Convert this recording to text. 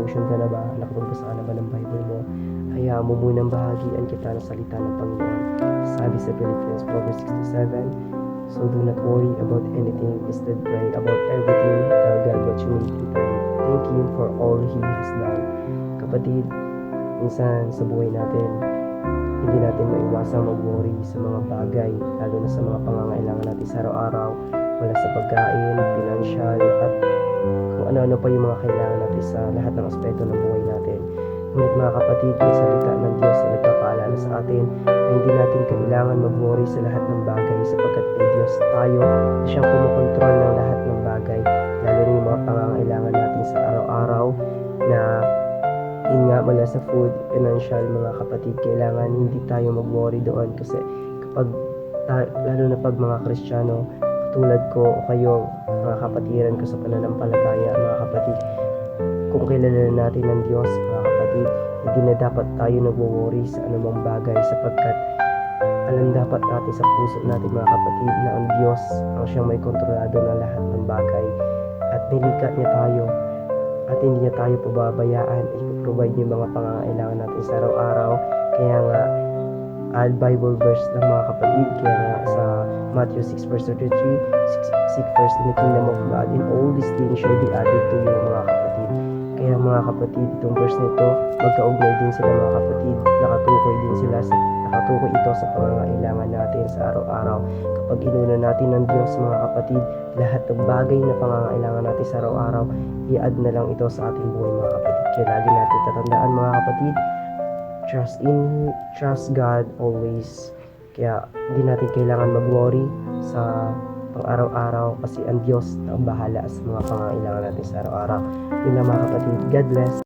devotion ka na ba? Nakapagbasa ka na ba ng Bible mo? Hayaan mo munang bahagian kita ng salita ng Panginoon. Sabi sa Philippians 4:67, so do not worry about anything, instead pray about everything, tell God what you need and thank Him for all He has done. Kapatid, minsan sa buhay natin, hindi natin maiwasang mag-worry sa mga bagay, lalo na sa mga pangangailangan natin sa araw-araw, wala sa pagkain, financial, at kung ano-ano pa yung mga kailangan natin sa lahat ng aspeto ng buhay natin. Ngunit mga kapatid, may salita ng Diyos na nagpapaalala sa atin na hindi natin kailangan mag-worry sa lahat ng bagay sapagkat may Diyos tayo na siyang kumukontrol ng lahat ng bagay, lalo na yung mga pangangailangan natin sa araw-araw na yun nga, mula sa food, financial, mga kapatid, kailangan hindi tayo mag-worry doon kasi kapag, lalo na pag mga Kristiyano, tulad ko o kayo, mga kapatiran ko sa pananampalataya, mga kapatid, kung kilala natin ng Diyos, mga kapatid, hindi na dapat tayo nag-worry sa anumang bagay sapagkat alam dapat natin sa puso natin, mga kapatid, na ang Diyos ang siyang may kontrolado ng lahat ng bagay at nilikha niya tayo at hindi niya tayo pababayaan. I-provide niya yung mga pangangailangan natin sa araw-araw. Kaya nga, Bible verse ng mga kapatid, kaya nga sa Matthew 6:33, seek first in the kingdom of God and all these things shall be added to you, mga kapatid. Kaya mga kapatid, itong verse na ito, magkaugnay din sila, mga kapatid. Nakatukoy ito sa pangangailangan natin sa araw-araw. Kapag inuna natin ng Diyos, mga kapatid, lahat ng bagay na pangangailangan natin sa araw-araw, i-add na lang ito sa ating buhay, mga kapatid. Kaya lagi natin tatandaan, mga kapatid, trust God always. Kaya hindi natin kailangan mag-worry sa pang-araw-araw kasi ang Diyos na ang bahala sa mga pangangailangan natin sa araw-araw. Yun lang, mga kapatid. God bless.